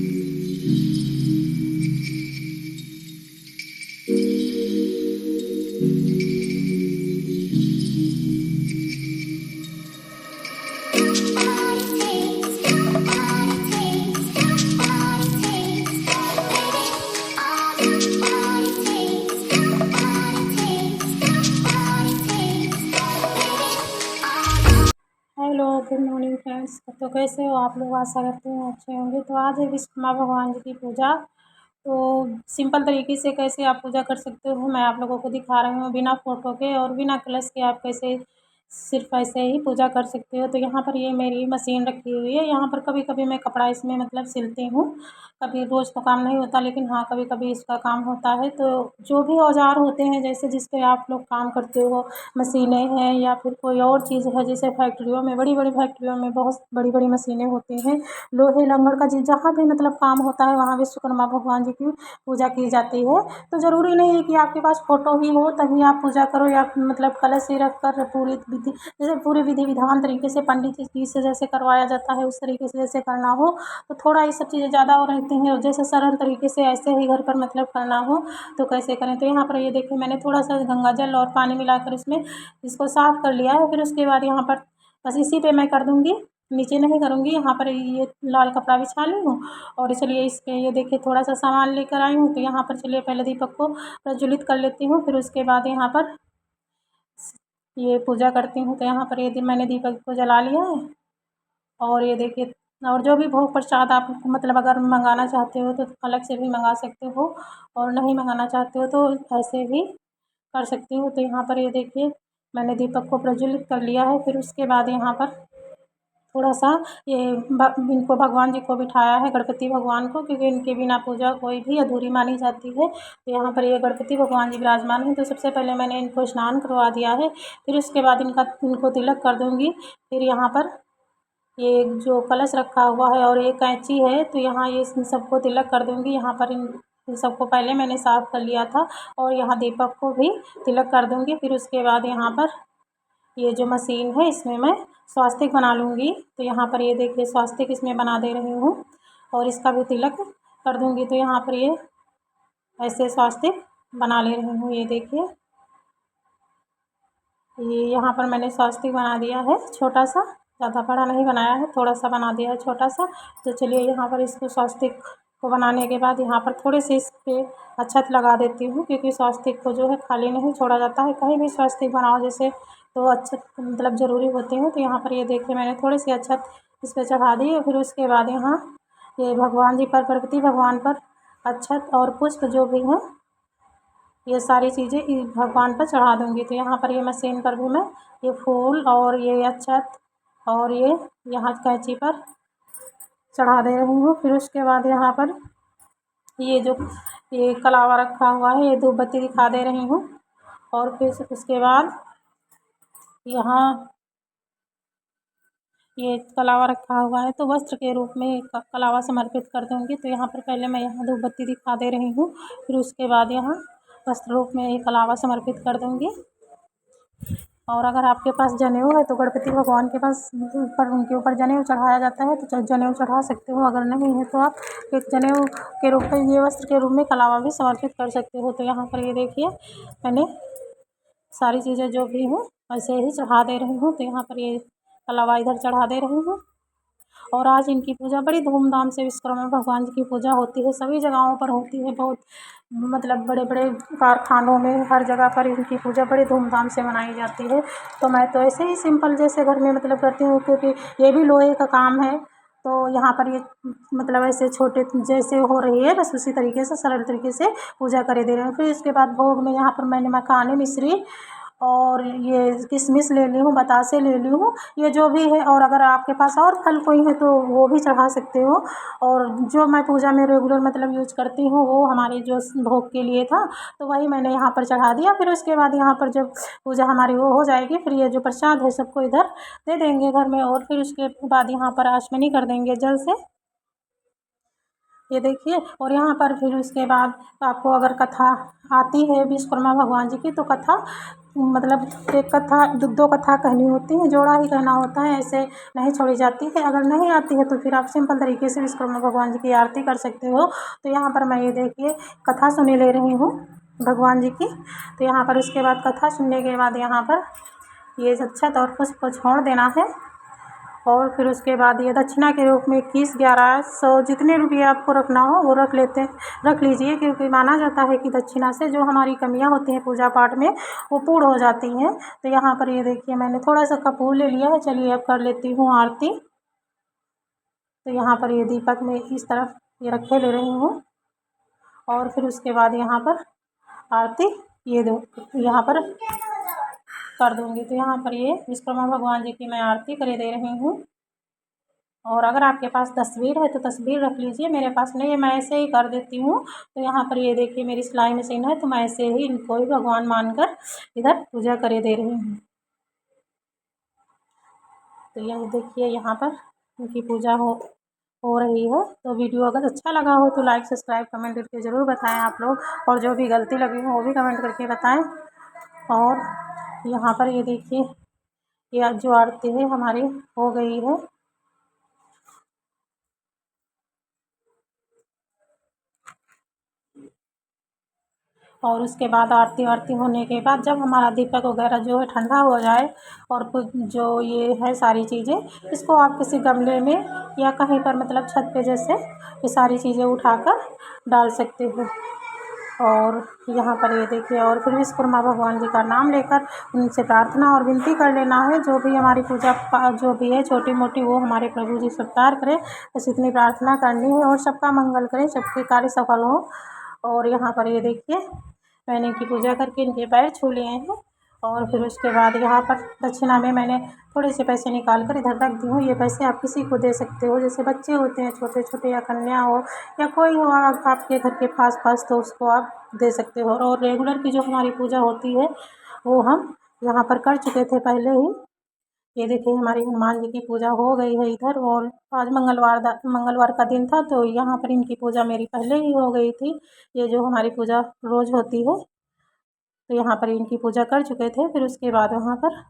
Hello, good morning friends. तो कैसे हो आप लोग? आशा करते हैं अच्छे होंगे। तो आज है विश्वकर्मा भगवान जी की पूजा। तो सिंपल तरीके से कैसे आप पूजा कर सकते हो मैं आप लोगों को दिखा रही हूँ, बिना फ़ोटो के और बिना कलश के आप कैसे सिर्फ ऐसे ही पूजा कर सकते हो। तो यहाँ पर ये मेरी मशीन रखी हुई है। यहाँ पर कभी कभी मैं कपड़ा इसमें मतलब सिलती हूँ। कभी रोज़ तो काम नहीं होता, लेकिन हाँ कभी कभी इसका काम होता है। तो जो भी औजार होते हैं, जैसे जिस पे आप लोग काम करते हो, मशीनें हैं या फिर कोई और चीज़ है, जैसे फैक्ट्रियों में, बड़ी बड़ी फैक्ट्रियों में बहुत बड़ी बड़ी मशीनें होती हैं। लोहे लंगड़ का जहाँ भी मतलब काम होता है, वहाँ विश्वकर्मा भगवान जी की पूजा की जाती है। तो ज़रूरी नहीं है कि आपके पास फ़ोटो ही हो तभी आप पूजा करो, या मतलब कलश ही रख कर पूरी विधि, जैसे पूरी विधि विधान तरीके से पंडित जी से जैसे करवाया जाता है उस तरीके से जैसे करना हो। तो थोड़ा ये सब चीज़ें ज़्यादा हो रहती हैं, और जैसे सरल तरीके से ऐसे ही घर पर मतलब करना हो तो कैसे करें। तो यहाँ पर ये देखिए, मैंने थोड़ा सा गंगा जल और पानी मिलाकर इसमें इसको साफ़ कर लिया है। फिर उसके बाद यहाँ पर बस इसी पे मैं कर दूँगी, नीचे नहीं करूँगी। यहाँ पर ये लाल कपड़ा बिछा ली हूँ, और चलिए इस पे ये देखिए थोड़ा सा सामान लेकर आई हूँ। तो यहाँ पर चलिए पहले दीपक को प्रज्वलित कर लेती हूँ, फिर उसके बाद यहाँ पर ये पूजा करती हूँ। तो यहाँ पर ये मैंने दीपक को जला लिया है, और ये देखिए, और जो भी भोग प्रसाद आप मतलब अगर मंगाना चाहते हो तो अलग से भी मंगा सकते हो, और नहीं मंगाना चाहते हो तो ऐसे भी कर सकती हूँ। तो यहाँ पर ये देखिए, मैंने दीपक को प्रज्वलित कर लिया है। फिर उसके बाद यहाँ पर थोड़ा-सा ये इनको भगवान जी को बिठाया है, गणपति भगवान को, क्योंकि इनके बिना पूजा कोई भी अधूरी मानी जाती है। तो यहाँ पर ये गणपति भगवान जी विराजमान हैं। तो सबसे पहले मैंने इनको स्नान करवा दिया है। फिर उसके बाद इनको तिलक कर दूँगी। फिर यहाँ पर ये जो कलश रखा हुआ है और ये कैंची है, तो यहाँ ये इन सबको तिलक कर दूँगी। यहाँ पर इन सबको पहले मैंने साफ़ कर लिया था, और यहाँ दीपक को भी तिलक कर दूँगी। फिर उसके बाद यहाँ पर ये जो मशीन है इसमें मैं स्वास्तिक बना लूँगी। तो यहाँ पर ये देखिए स्वास्तिक इसमें बना दे रही हूँ, और इसका भी तिलक कर दूँगी। तो यहाँ पर ये ऐसे स्वास्तिक बना ले रही हूँ। ये देखिए, ये यहाँ पर मैंने स्वास्तिक बना दिया है छोटा सा, ज़्यादा बड़ा नहीं बनाया है, थोड़ा सा बना दिया है छोटा सा। तो चलिए यहाँ पर इसको स्वास्तिक को बनाने के बाद यहाँ पर थोड़े से इस पे अक्षत लगा देती हूँ, क्योंकि स्वास्तिक को जो है खाली नहीं छोड़ा जाता है। कहीं भी स्वास्तिक बनाओ जैसे तो अक्षत मतलब ज़रूरी होते हैं। तो यहाँ पर ये देखिए, मैंने थोड़ी सी अक्षत इस पर चढ़ा दी, और फिर उसके बाद यहाँ ये भगवान जी पर, गणपति भगवान पर अक्षत और पुष्प जो भी हैं, ये सारी चीज़ें भगवान पर चढ़ा दूँगी। तो यहाँ पर ये मशीन पर भी मैं ये फूल और ये अक्षत और ये यहाँ कैंची पर चढ़ा दे रही हूँ। फिर उसके बाद यहाँ पर ये जो ये कलावा रखा हुआ है, ये धूप बत्ती दिखा दे रही हूँ। और फिर उसके बाद यहाँ ये कलावा रखा हुआ है, तो वस्त्र के रूप में कलावा समर्पित कर दूँगी। तो यहाँ पर पहले मैं यहाँ धूप बत्ती दिखा दे रही हूँ, फिर उसके बाद यहाँ वस्त्र रूप में ये कलावा समर्पित कर दूँगी। और अगर आपके पास जनेऊ है तो गणपति भगवान के पास ऊपर, उनके ऊपर जनेऊ चढ़ाया जाता है, तो जनेऊ चढ़ा सकते हो। अगर नहीं है तो आप एक जनेऊ के रूप में, ये वस्त्र के रूप में कलावा भी समर्पित कर सकते हो। तो यहाँ पर ये देखिए, मैंने सारी चीज़ें जो भी हैं ऐसे ही चढ़ा दे रही हूँ। तो यहाँ पर ये कलावा इधर चढ़ा दे रही हूँ। और आज इनकी पूजा बड़ी धूमधाम से विश्वकर्मा भगवान जी की पूजा होती है, सभी जगहों पर होती है। बहुत मतलब बड़े बड़े कारखानों में, हर जगह पर इनकी पूजा बड़ी धूमधाम से मनाई जाती है। तो मैं तो ऐसे ही सिंपल जैसे घर में मतलब करती हूँ, क्योंकि ये भी लोहे का काम है। तो यहाँ पर ये मतलब ऐसे छोटे जैसे हो रही है, बस उसी तरीके से सरल तरीके से पूजा करे दे रहे हैं। फिर इसके बाद भोग में यहाँ पर मैंने मखाने, मिश्री और ये किशमिश ले ली हूँ, बतासे ले ली हूँ, ये जो भी है। और अगर आपके पास और फल कोई है तो वो भी चढ़ा सकते हो। और जो मैं पूजा में रेगुलर मतलब यूज करती हूँ, वो हमारे जो भोग के लिए था, तो वही मैंने यहाँ पर चढ़ा दिया। फिर उसके बाद यहाँ पर जब पूजा हमारी वो हो जाएगी, फिर ये जो प्रसाद है सबको इधर दे देंगे घर में, और फिर उसके बाद यहाँ पर आचमनी कर देंगे जल से। ये देखिए, और यहाँ पर फिर उसके बाद आपको अगर कथा आती है विश्वकर्मा भगवान जी की, तो कथा मतलब एक कथा दो कथा कहनी होती है, जोड़ा ही कहना होता है, ऐसे नहीं छोड़ी जाती है। अगर नहीं आती है तो फिर आप सिंपल तरीके से विश्वकर्मा भगवान जी की आरती कर सकते हो। तो यहाँ पर मैं ये देखिए कथा सुनी ले रही हूँ भगवान जी की। तो यहाँ पर उसके बाद कथा सुनने के बाद यहाँ पर ये अक्षत और पुष्प को छोड़ देना है। और फिर उसके बाद ये दक्षिणा के रूप में 21, 11, 100 जितने रुपये आपको रखना हो वो रख लीजिए, क्योंकि माना जाता है कि दक्षिणा से जो हमारी कमियां होती हैं पूजा पाठ में वो पूर्ण हो जाती हैं। तो यहाँ पर ये देखिए मैंने थोड़ा सा कपूर ले लिया है। चलिए अब कर लेती हूँ आरती। तो यहाँ पर ये दीपक में इस तरफ ये रखे ले रही हूँ और फिर उसके बाद यहाँ पर आरती ये दो यहाँ पर कर दूँगी। तो यहाँ पर ये विश्वकर्मा भगवान जी की मैं आरती करे दे रही हूँ। और अगर आपके पास तस्वीर है तो तस्वीर रख लीजिए, मेरे पास नहीं है, मैं ऐसे ही कर देती हूँ। तो यहाँ पर ये देखिए मेरी सिलाई मशीन है, तो मैं ऐसे ही इनको ही भगवान मानकर इधर पूजा करे दे रही हूँ। तो यह देखिए यहाँ पर उनकी पूजा हो रही है। तो वीडियो अगर अच्छा लगा हो तो लाइक सब्सक्राइब कमेंट करके ज़रूर बताएं आप लोग, और जो भी गलती लगी हो वो भी कमेंट करके बताएं। और यहाँ पर ये देखिए ये जो आरती है हमारी हो गई है। और उसके बाद आरती वारती होने के बाद जब हमारा दीपक वगैरह जो है ठंडा हो जाए, और कुछ जो ये है सारी चीज़ें इसको आप किसी गमले में या कहीं पर मतलब छत पे जैसे ये सारी चीज़ें उठाकर डाल सकते हो। और यहाँ पर ये देखिए और फिर विश्वकर्मा भगवान जी का नाम लेकर उनसे प्रार्थना और विनती कर लेना है, जो भी हमारी पूजा जो भी है छोटी मोटी वो हमारे प्रभु जी स्वीकार करें, बस इतनी प्रार्थना करनी है और सबका मंगल करें, सबके कार्य सफल हो। और यहाँ पर ये देखिए मैंने इनकी पूजा करके इनके पैर छू लिए हैं। और फिर उसके बाद यहाँ पर दक्षिणा में मैंने थोड़े से पैसे निकाल कर इधर रख दी हूँ। ये पैसे आप किसी को दे सकते हो, जैसे बच्चे होते हैं छोटे छोटे, या कन्या हो या कोई हो आपके घर के पास तो उसको आप दे सकते हो। और रेगुलर की जो हमारी पूजा होती है वो हम यहाँ पर कर चुके थे पहले ही। ये देखिए हमारी हनुमान जी की पूजा हो गई है इधर। और आज मंगलवार का दिन था, तो यहाँ पर इनकी पूजा मेरी पहले ही हो गई थी। ये जो हमारी पूजा रोज़ होती है, तो यहाँ पर इनकी पूजा कर चुके थे। फिर उसके बाद वहाँ पर